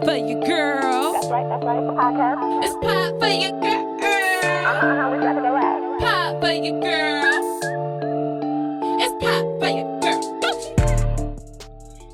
for your girl. That's right, it's a podcast. It's pop for your girl. We got to go out. Pop for your girl. It's pop for your girl.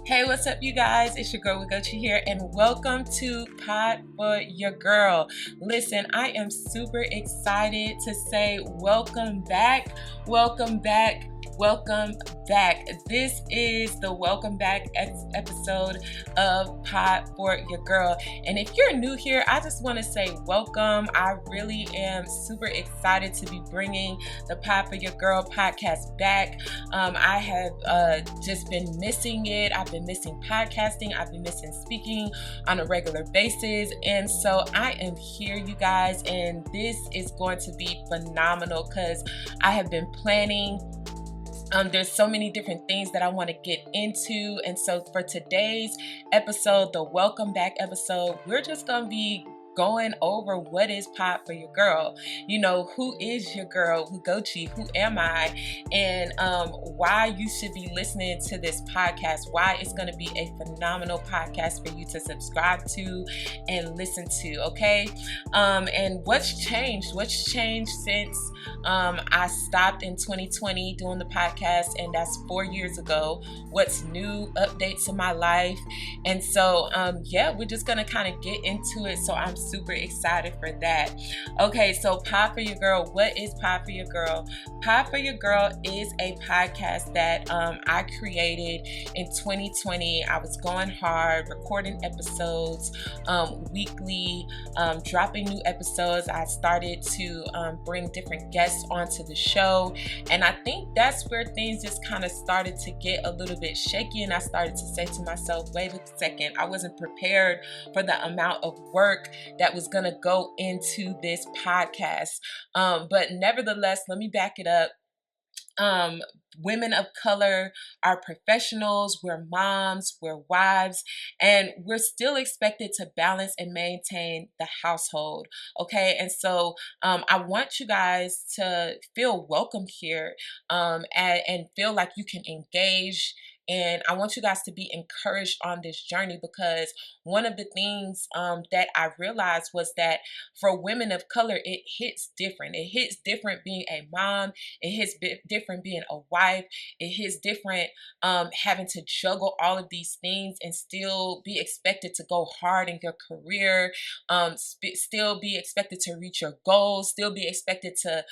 Hey, what's up, you guys? It's your girl with GOCHI here, and welcome to Pod for Your Girl. Listen, I am super excited to say welcome back. Welcome back. Welcome back. This is the welcome back episode of Pod for Your Girl. And if you're new here, I just want to say welcome. I really am super excited to be bringing the Pod for Your Girl podcast back. I have just been missing it. I've been missing podcasting. I've been missing speaking on a regular basis. And so I am here, you guys, and this is going to be phenomenal because I have been planning. There's so many different things that I want to get into. And so for today's episode, the welcome back episode, we're just going to be going over what is Pod for Your Girl. You know, who is your girl? Who GOCHI? Who am I? And why you should be listening to this podcast. Why it's going to be a phenomenal podcast for you to subscribe to and listen to. Okay. And what's changed? What's changed since I stopped in 2020 doing the podcast, and that's 4 years ago. What's new? Updates in my life. And so yeah, we're just gonna kind of get into it. So I'm super excited for that. Okay, so Pod for Your Girl. What is Pod for Your Girl? Pod for Your Girl is a podcast that I created in 2020. I was going hard, recording episodes weekly, dropping new episodes. I started to bring different guests onto the show, and I think that's where things just kind of started to get a little bit shaky, and I started to say to myself, wait a second, I wasn't prepared for the amount of work that was going to go into this podcast. But nevertheless, let me back it up. Women of color are professionals, we're moms, we're wives, and we're still expected to balance and maintain the household. Okay, and so I want you guys to feel welcome here, and feel like you can engage. And I want you guys to be encouraged on this journey, because one of the things that I realized was that for women of color, it hits different. It hits different being a mom. It hits different being a wife. It hits different having to juggle all of these things and still be expected to go hard in your career, still be expected to reach your goals, still be expected to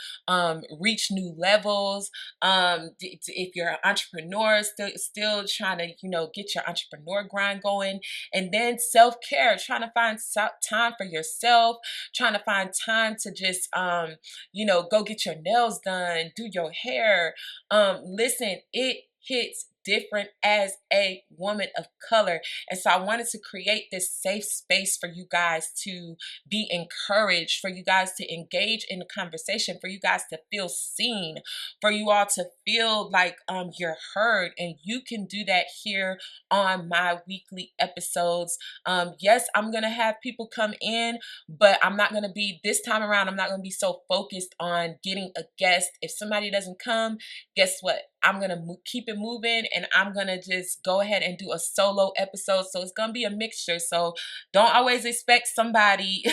reach new levels. If you're an entrepreneur, still trying to, get your entrepreneur grind going. And then self-care, trying to find time for yourself, trying to find time to just, go get your nails done, do your hair. Listen, it hits different as a woman of color. And so I wanted to create this safe space for you guys to be encouraged, for you guys to engage in the conversation, for you guys to feel seen, for you all to feel like you're heard. And you can do that here on my weekly episodes. Yes, I'm going to have people come in, but I'm not going to be, this time around, I'm not going to be so focused on getting a guest. If somebody doesn't come, guess what? I'm going to keep it moving, and I'm going to just go ahead and do a solo episode. So it's going to be a mixture. So don't always expect somebody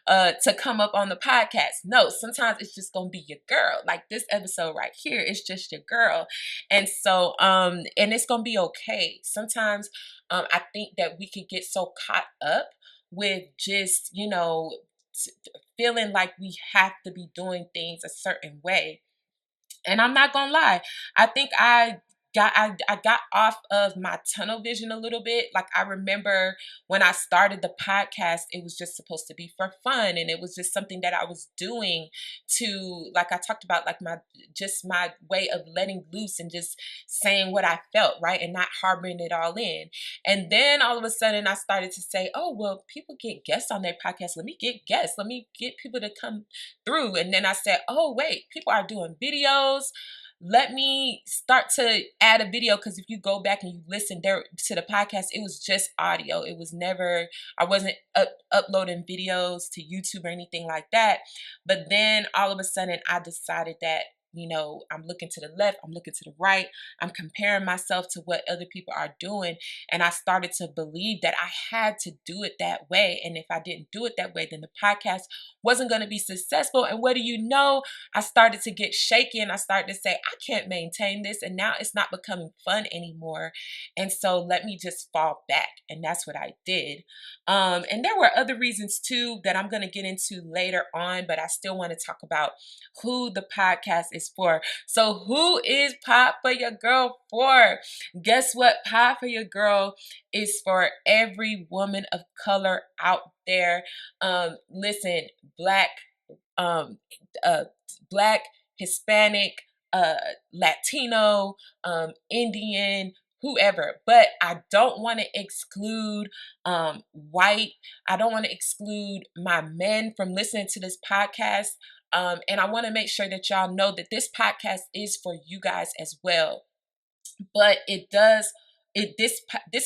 to come up on the podcast. No, sometimes it's just going to be your girl. Like this episode right here, it's just your girl. And so, and it's going to be okay. Sometimes I think that we could get so caught up with just, feeling like we have to be doing things a certain way. And I'm not gonna lie, I think I got off of my tunnel vision a little bit. Like, I remember when I started the podcast, it was just supposed to be for fun, and it was just something that I was doing to, like I talked about, like my way of letting loose and just saying what I felt, right, and not harboring it all in. And then all of a sudden I started to say, oh, well, people get guests on their podcast. Let me get guests. Let me get people to come through. And then I said, oh, wait, people are doing videos. Let me start to add a video, because if you go back and you listen there to the podcast, it was just audio. It was never, I wasn't uploading videos to YouTube or anything like that. But then all of a sudden I decided that I'm looking to the left, I'm looking to the right, I'm comparing myself to what other people are doing. And I started to believe that I had to do it that way. And if I didn't do it that way, then the podcast wasn't going to be successful. And what do you know? I started to get shaky and I started to say, I can't maintain this. And now it's not becoming fun anymore. And so let me just fall back. And that's what I did. And there were other reasons too that I'm going to get into later on, but I still want to talk about who the podcast is for. So who is Pod for Your Girl for? Guess what? Pod for Your Girl is for every woman of color out there. Listen, black, um, black, Hispanic, Latino, Indian, whoever. But I don't want to exclude white. I don't want to exclude my men from listening to this podcast. And I want to make sure that y'all know that this podcast is for you guys as well. But this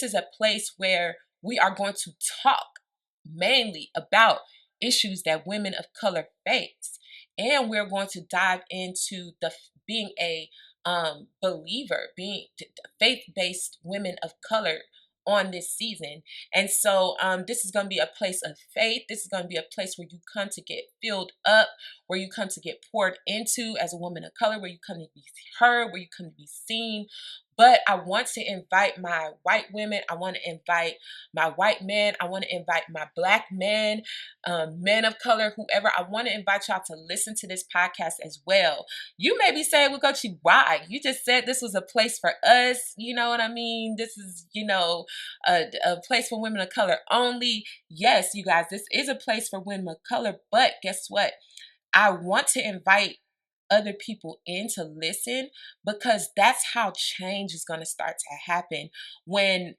is a place where we are going to talk mainly about issues that women of color face, and we're going to dive into the being a believer, being faith-based women of color on this season. And so this is going to be a place of faith. This is going to be a place where you come to get filled up, where you come to get poured into as a woman of color, where you come to be heard, where you come to be seen. But I want to invite my white women. I want to invite my white men. I want to invite my black men, men of color, whoever. I want to invite y'all to listen to this podcast as well. You may be saying, well, Gochi, why? You just said this was a place for us. You know what I mean? This is, a place for women of color only. Yes, you guys, this is a place for women of color. But guess what? I want to invite other people in to listen, because that's how change is going to start to happen. When,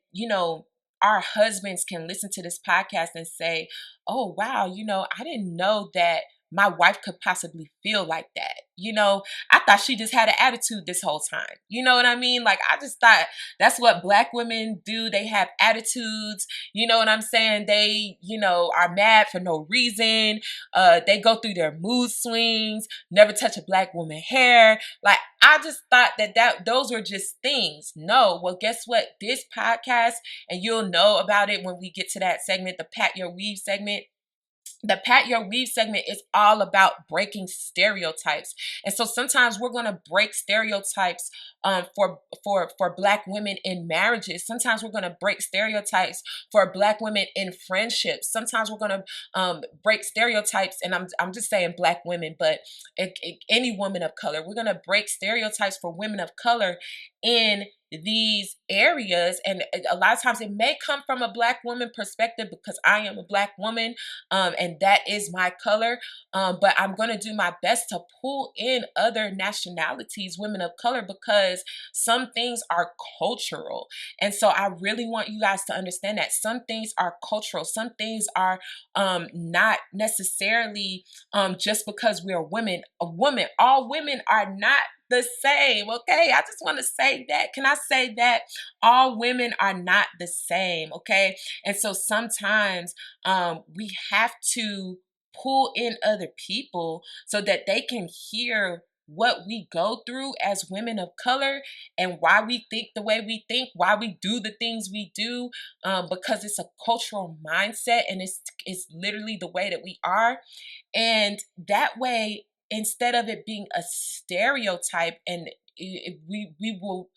our husbands can listen to this podcast and say, oh, wow, I didn't know that my wife could possibly feel like that. I thought she just had an attitude this whole time. You know what I mean? Like, I just thought that's what black women do. They have attitudes. You know what I'm saying? They, are mad for no reason. They go through their mood swings, never touch a black woman hair. Like, I just thought that those were just things. No, well, guess what? This podcast, and you'll know about it when we get to that segment, the Pat Your Weave segment. The Pat Your Weave segment is all about breaking stereotypes. And so sometimes we're going to break stereotypes for black women in marriages. Sometimes we're going to break stereotypes for black women in friendships. Sometimes we're going to break stereotypes, and I'm just saying black women, but any woman of color. We're going to break stereotypes for women of color in these areas. And a lot of times it may come from a black woman perspective, because I am a black woman, and that is my color. But I'm going to do my best to pull in other nationalities, women of color, because some things are cultural. And so I really want you guys to understand that some things are cultural. Some things are not necessarily just because we're women. All women are not the same. Okay, I just want to say that. Can I say that? All women are not the same. Okay, and so sometimes we have to pull in other people so that they can hear what we go through as women of color, and why we think the way we think, why we do the things we do, because it's a cultural mindset, and it's literally the way that we are. And that way, instead of it being a stereotype, and we will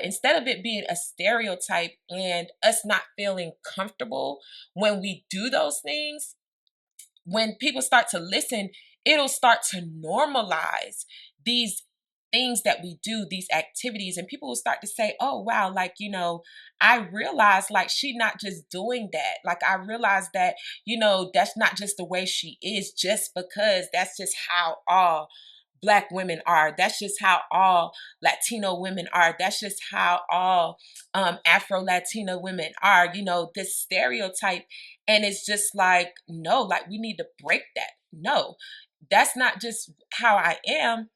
instead of it being a stereotype and us not feeling comfortable when we do those things, when people start to listen, it'll start to normalize these things that we do, these activities, and people will start to say, oh, wow, like, I realize, like, she not just doing that. Like, I realize that, that's not just the way she is, just because that's just how all Black women are. That's just how all Latino women are. That's just how all Afro-Latina women are, this stereotype. And it's just like, no, like, we need to break that. No, that's not just how I am.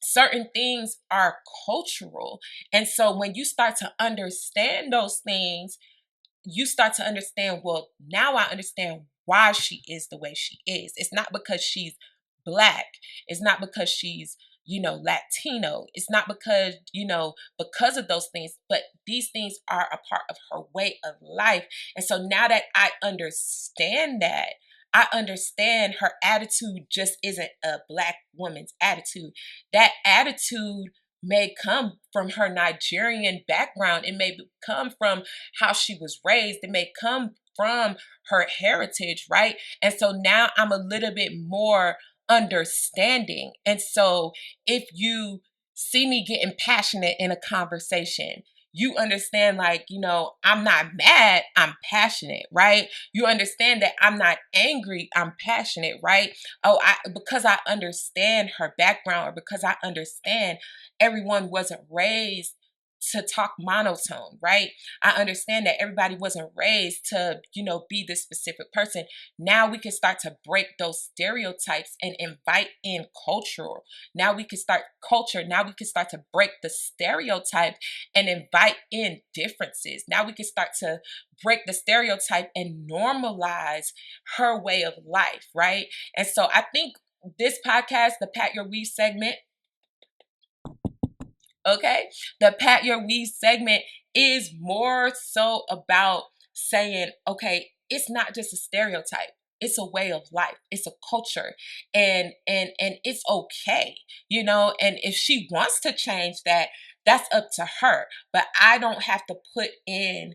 Certain things are cultural. And so when you start to understand those things, you start to understand, well, now I understand why she is the way she is. It's not because she's Black. It's not because she's Latino. It's not because, because of those things, but these things are a part of her way of life. And so now that I understand that, I understand her attitude just isn't a Black woman's attitude. That attitude may come from her Nigerian background. It may come from how she was raised. It may come from her heritage, right? And so now I'm a little bit more understanding. And so if you see me getting passionate in a conversation, you understand, like, I'm not mad, I'm passionate, right? You understand that I'm not angry, I'm passionate, right? Because I understand her background, or because I understand everyone wasn't raised to talk monotone, right? I understand that everybody wasn't raised to, be this specific person. Now we can start to break those stereotypes and invite in cultural. Now we can start culture. Now we can start to break the stereotype and invite in differences. Now we can start to break the stereotype and normalize her way of life, right? And so I think this podcast, the Pat Your Weave segment, okay, the Pat Your Weave segment is more so about saying, okay, it's not just a stereotype. It's a way of life. It's a culture, and it's okay, And if she wants to change that, that's up to her. But I don't have to put in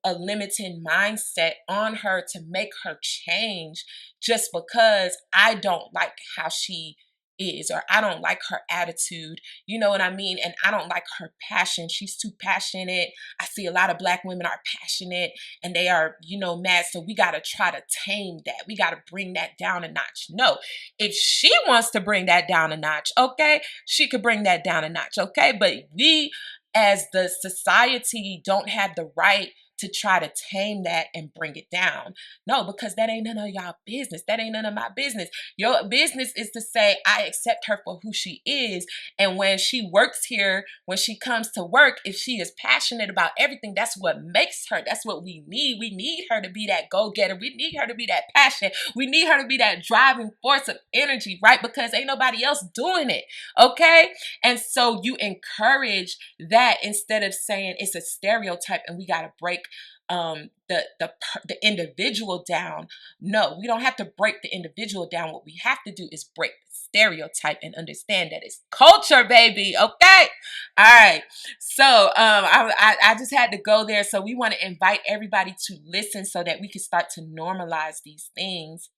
a limiting mindset on her to make her change just because I don't like how she is, or I don't like her attitude, you know what I mean? And I don't like her passion. She's too passionate. I see a lot of Black women are passionate and they are, mad. So we got to try to tame that. We got to bring that down a notch. No, if she wants to bring that down a notch, okay, she could bring that down a notch, okay? But we as the society don't have the right to try to tame that and bring it down. No, because that ain't none of y'all business. That ain't none of my business. Your business is to say, I accept her for who she is. And when she works here, when she comes to work, if she is passionate about everything, that's what makes her. That's what we need. We need her to be that go-getter. We need her to be that passion. We need her to be that driving force of energy, right? Because ain't nobody else doing it, okay? And so you encourage that instead of saying it's a stereotype and we got to break the individual down. No, we don't have to break the individual down. What we have to do is break the stereotype and understand that it's culture, baby. Okay, all right. So I just had to go there. So we want to invite everybody to listen so that we can start to normalize these things.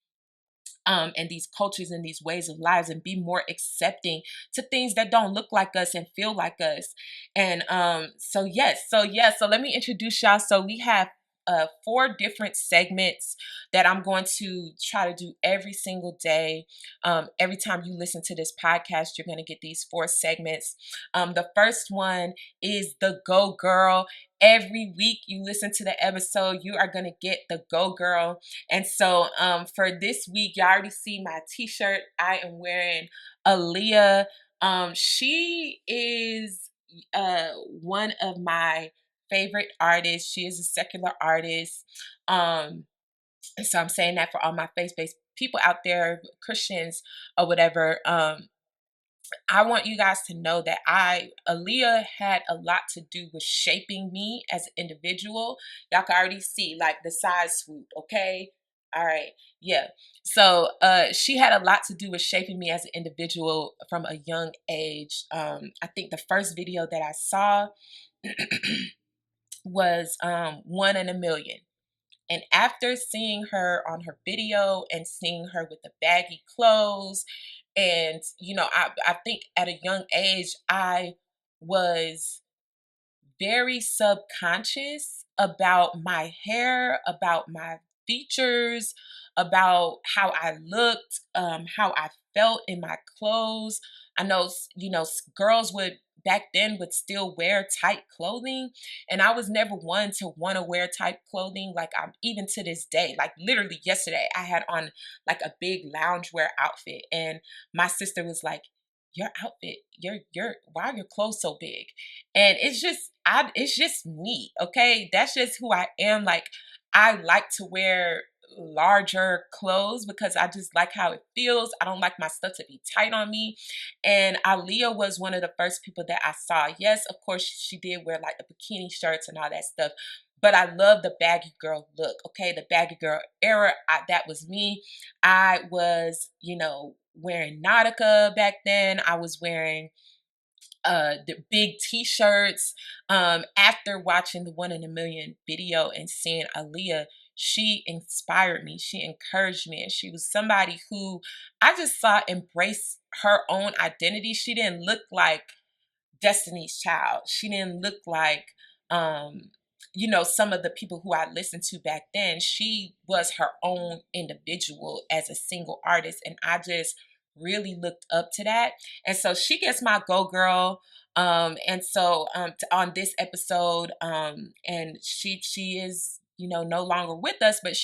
And these cultures and these ways of lives, and be more accepting to things that don't look like us and feel like us. And so let me introduce y'all. So we have 4 different segments that I'm going to try to do every single day. Every time you listen to this podcast, you're going to get these 4 segments. The first one is the Go Girl. Every week you listen to the episode, you are going to get the Go Girl. And so for this week, you already see my t-shirt. I am wearing Aaliyah. She is one of my favorite artists. She is a secular artist. And so I'm saying that for all my faith-based people out there, Christians or whatever. I want you guys to know that Aaliyah had a lot to do with shaping me as an individual. Y'all can already see like the side swoop, okay? All right, yeah. So she had a lot to do with shaping me as an individual from a young age. I think the first video that I saw was 1 in a Million. And after seeing her on her video and seeing her with the baggy clothes, and, I think at a young age, I was very subconscious about my hair, about my features, about how I looked, how I felt in my clothes. I know, girls back then would still wear tight clothing, and I was never one to want to wear tight clothing. Like, I'm even to this day, like literally yesterday, I had on like a big loungewear outfit, and my sister was like, your outfit, why are your clothes so big? And it's just me, okay? That's just who I am. Like, I like to wear larger clothes because I just like how it feels. I don't like my stuff to be tight on me. And Aaliyah was one of the first people that I saw. Yes, of course, she did wear like the bikini shirts and all that stuff. But I love the baggy girl look, okay? The baggy girl era, that was me. I was, wearing Nautica back then. I was wearing the big t-shirts. After watching the One in a Million video and seeing Aaliyah, she inspired me, she encouraged me, and she was somebody who I just saw embrace her own identity. She didn't look like Destiny's Child. She didn't look like, some of the people who I listened to back then. She was her own individual as a single artist. And I just really looked up to that. And so she gets my Go Girl. On this episode, and she is, no longer with us, but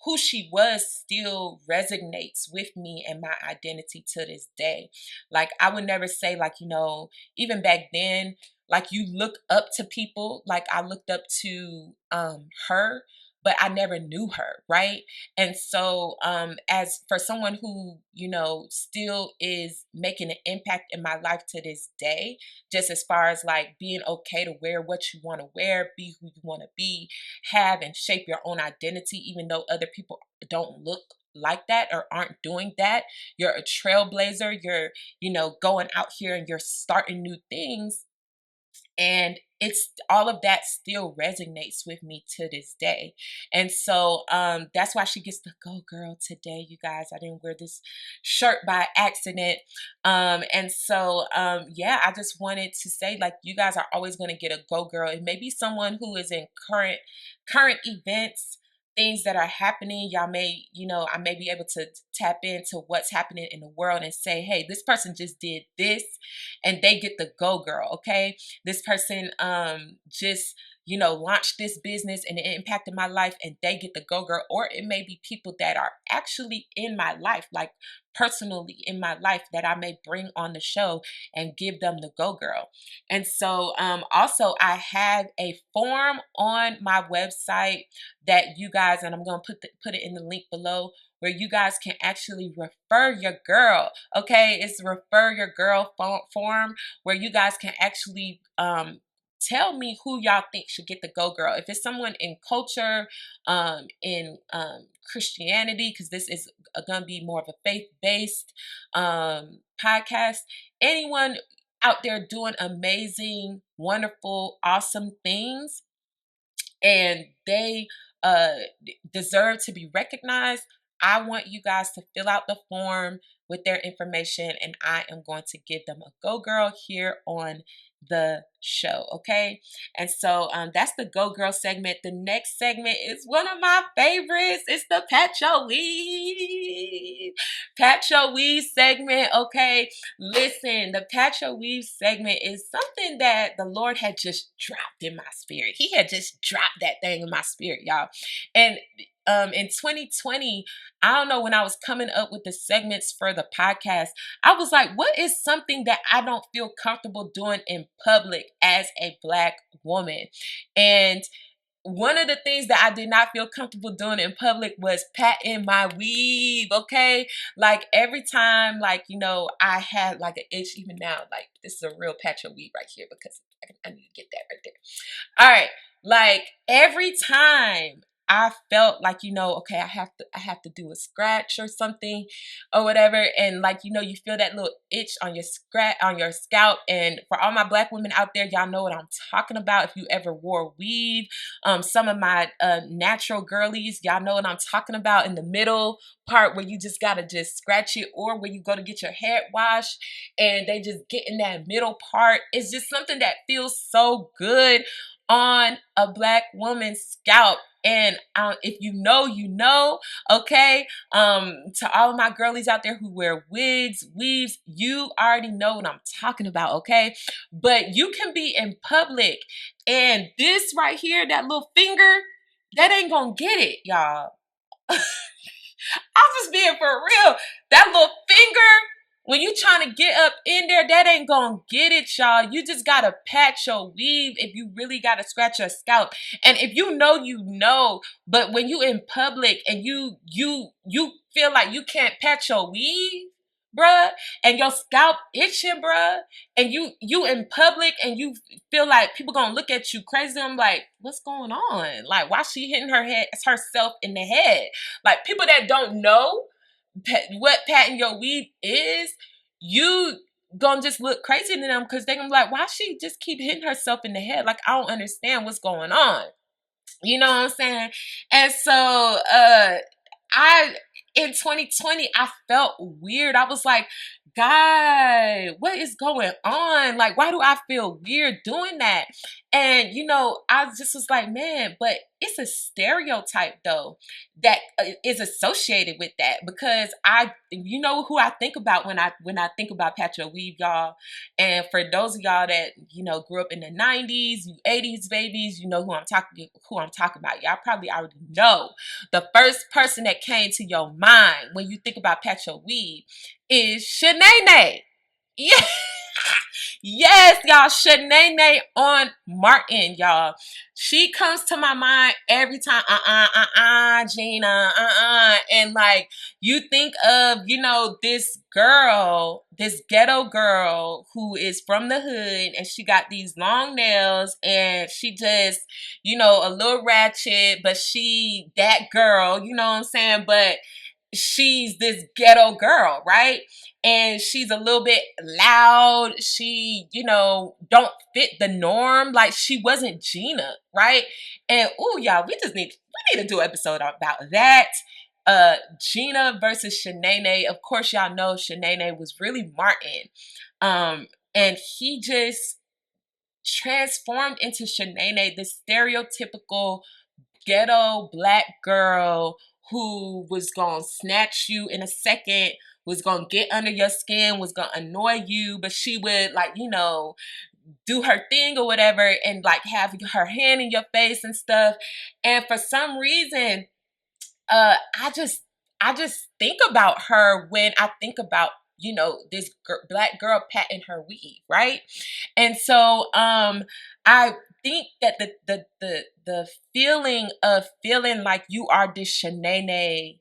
who she was still resonates with me and my identity to this day. Like, I would never say, like, even back then, like, you look up to people. Like, I looked up to her, but I never knew her, right? And so as for someone who, still is making an impact in my life to this day, just as far as like being okay to wear what you want to wear, be who you want to be, have and shape your own identity, even though other people don't look like that or aren't doing that. You're a trailblazer. You're, going out here and you're starting new things. And it's all of that still resonates with me to this day. And so that's why she gets the Go Girl today, you guys. I didn't wear this shirt by accident. I just wanted to say, like, you guys are always going to get a Go Girl. It may be someone who is in current events, things that are happening. Y'all may, I may be able to tap into what's happening in the world and say, hey, this person just did this and they get the Go Girl, okay? This person just, launched this business and it impacted my life and they get the Go Girl. Or it may be people that are actually in my life, like personally in my life, that I may bring on the show and give them the Go Girl. And so also I have a form on my website that you guys, and I'm going to put it in the link below, where you guys can actually refer your girl. Okay, it's refer your girl form where you guys can actually tell me who y'all think should get the Go Girl. If it's someone in culture, in Christianity, because this is going to be more of a faith-based podcast, anyone out there doing amazing, wonderful, awesome things, and they deserve to be recognized, I want you guys to fill out the form with their information, and I am going to give them a Go Girl here on the show, okay? And so that's the Go Girl segment. The next segment is one of my favorites. It's the Pat Your Weave. Pat Your Weave segment, okay? Listen, the Pat Your Weave segment is something that the Lord had just dropped in my spirit. He had just dropped that thing in my spirit, y'all. And in 2020, I don't know, when I was coming up with the segments for the podcast, I was like, what is something that I don't feel comfortable doing in public as a Black woman? And one of the things that I did not feel comfortable doing in public was patting my weave, okay? Like, every time, like, I had like an itch, even now, like, this is a real pat your weave right here, because I need to get that right there. All right, like, every time I felt like, okay, I have to do a scratch or something or whatever, and like, you feel that little itch on your scalp. And for all my Black women out there, y'all know what I'm talking about. If you ever wore weave, some of my natural girlies, y'all know what I'm talking about, in the middle part where you just gotta just scratch it, or where you go to get your hair washed and they just get in that middle part. It's just something that feels so good on a Black woman's scalp. And if you know, okay? To all of my girlies out there who wear wigs, weaves, you already know what I'm talking about, okay? But you can be in public, and this right here, that little finger, that ain't gonna get it, y'all. I'm just being for real. That little finger, When you trying to get up in there, that ain't gonna get it, y'all. You just gotta pat your weave if you really gotta scratch your scalp. And if you know, but when you in public and you feel like you can't pat your weave, bruh, and your scalp itching, bruh, and you in public and you feel like people gonna look at you crazy. I'm like, what's going on? Like, why she hitting herself in the head? Like, people that don't know what patting your weave is, you gonna just look crazy to them because they gonna be like, why she just keep hitting herself in the head? Like, I don't understand what's going on. You know what I'm saying? And so I in 2020 I felt weird. I was like, God, what is going on? Like, why do I feel weird doing that? And I just was like, man, but it's a stereotype though that is associated with that, because you know who I think about when I think about Pat Your Weave, y'all. And for those of y'all that grew up in the 90s, you 80s babies, you know who I'm talking about. Y'all probably already know. The first person that came to your mind when you think about Pat Your Weave is Shanae. Yeah. Yes, y'all. Shanae on Martin, y'all. She comes to my mind every time. Gina, and like, you think of, this girl, this ghetto girl who is from the hood, and she got these long nails, and she just, a little ratchet, but she that girl, you know what I'm saying? But she's this ghetto girl, right? And she's a little bit loud. She, don't fit the norm. Like, she wasn't Gina, right? And y'all, we need to do an episode about that. Gina versus Shanae. Of course, y'all know Shanae was really Martin. And he just transformed into Shanae, the stereotypical ghetto black girl who was gonna snatch you in a second, was gonna get under your skin, was gonna annoy you, but she would, like, do her thing or whatever, and like have her hand in your face and stuff. And for some reason, I just think about her when I think about this black girl patting her weave, right? And so I think that the feeling of feeling like you are this Shanae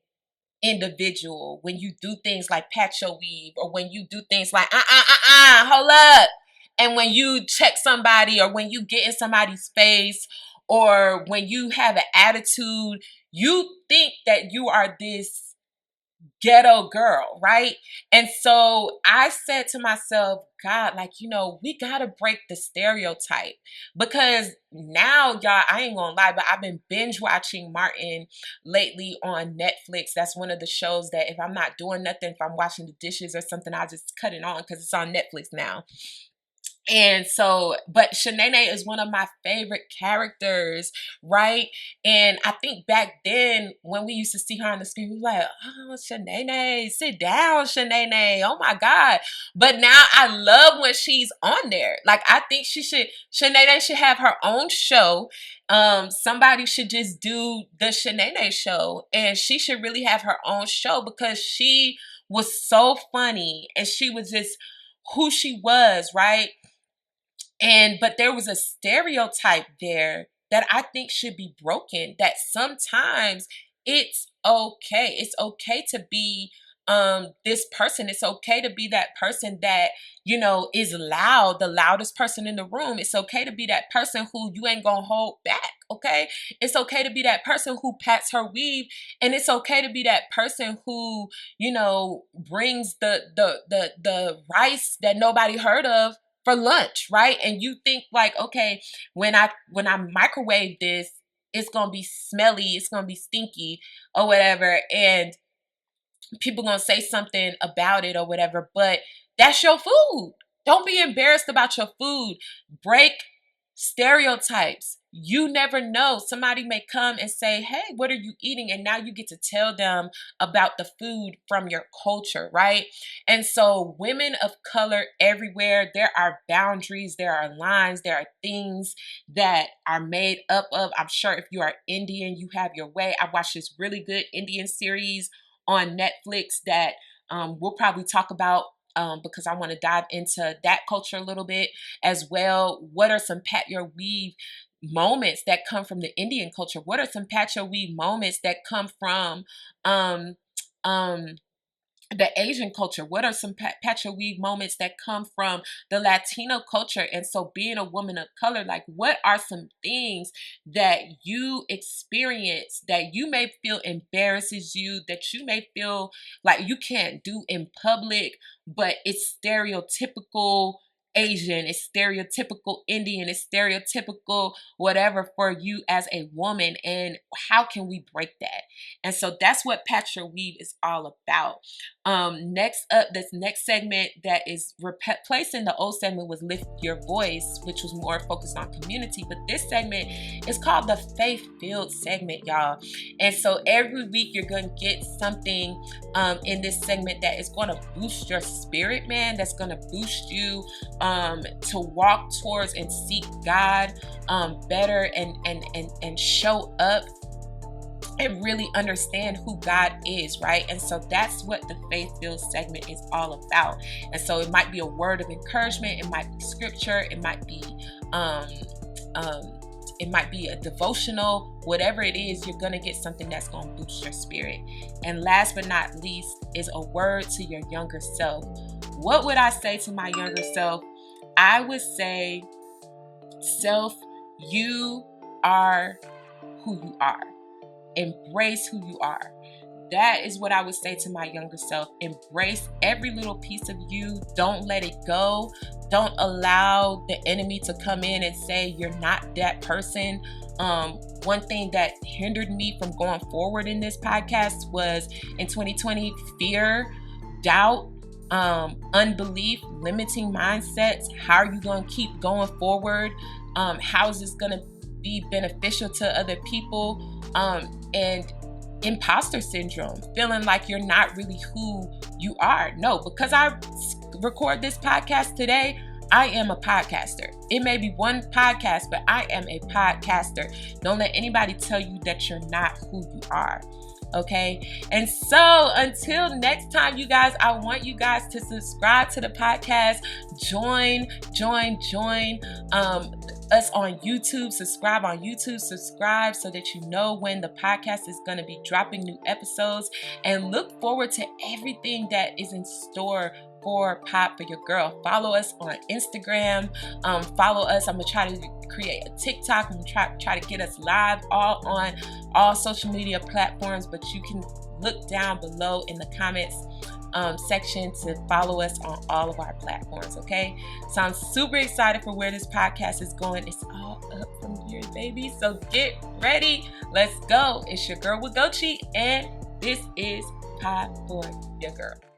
individual when you do things like pat your weave, or when you do things like hold up, and when you check somebody, or when you get in somebody's face, or when you have an attitude, you think that you are this ghetto girl, right? And so I said to myself, God, like, we gotta break the stereotype, because now, y'all, I ain't gonna lie, but I've been binge watching Martin lately on Netflix. That's one of the shows that if I'm not doing nothing, if I'm washing the dishes or something, I just cut it on because it's on Netflix now. And so, but Shanae is one of my favorite characters, right? And I think back then when we used to see her on the screen, we were like, oh, Shanae, sit down, Shanae. Oh my God. But now I love when she's on there. Like, I think Shanae should have her own show. Somebody should just do the Shanae show, and she should really have her own show, because she was so funny and she was just who she was, right? But there was a stereotype there that I think should be broken, that sometimes it's okay. It's okay to be this person. It's okay to be that person that, is loud, the loudest person in the room. It's okay to be that person who you ain't gonna hold back. Okay. It's okay to be that person who pats her weave, and it's okay to be that person who, brings the rice that nobody heard of for lunch, right? And you think like, okay, when I microwave this, it's gonna be smelly, it's gonna be stinky or whatever, and people gonna say something about it or whatever, but that's your food. Don't be embarrassed about your food. Break stereotypes. You never know. Somebody may come and say, hey, what are you eating? And now you get to tell them about the food from your culture, right? And so women of color everywhere, there are boundaries, there are lines, there are things that are made up of. I'm sure if you are Indian, you have your way. I watched this really good Indian series on Netflix that we'll probably talk about because I want to dive into that culture a little bit as well. What are some pat your weave moments that come from the Indian culture? What are some pat your weave moments that come from um, um, the Asian culture? What are some pat your weave moments that come from the Latino culture? And so being a woman of color, like what are some things that you experience that you may feel embarrasses you, that you may feel like you can't do in public, but it's stereotypical Asian, it's stereotypical Indian, it's stereotypical whatever for you as a woman, and how can we break that? And so that's what Pat Your Weave is all about. Next up, this next segment that is replacing the old segment was Lift Your Voice, which was more focused on community. But this segment is called the Faith-Filled segment, y'all. And so every week you're going to get something in this segment that is going to boost your spirit, man, that's going to boost you to walk towards and seek God better and show up and really understand who God is, right? And so that's what the Faith-Filled segment is all about. And so it might be a word of encouragement, it might be scripture, it might be a devotional, whatever it is, you're gonna get something that's gonna boost your spirit. And last but not least is a word to your younger self. What would I say to my younger self? I would say, self, you are who you are. Embrace who you are. That is what I would say to my younger self. Embrace every little piece of you. Don't let it go. Don't allow the enemy to come in and say you're not that person. One thing that hindered me from going forward in this podcast was in 2020, fear, doubt, unbelief, limiting mindsets. How are you going to keep going forward? How is this going to be beneficial to other people? And imposter syndrome, feeling like you're not really who you are. No, because I record this podcast today, I am a podcaster. It may be one podcast, but I am a podcaster. Don't let anybody tell you that you're not who you are. Okay. And so until next time, you guys, I want you guys to subscribe to the podcast, join us on YouTube, subscribe so that you know when the podcast is going to be dropping new episodes, and look forward to everything that is in store for Pop for Your Girl. Follow us on Instagram. Follow us. I'm going to try to create a TikTok. I'm going to try to get us live all on all social media platforms, but you can look down below in the comments section to follow us on all of our platforms. Okay, so I'm super excited for where this podcast is going. It's all up from here, baby, so get ready. Let's go. It's your girl with GOCHI, and this is Pop for Your Girl.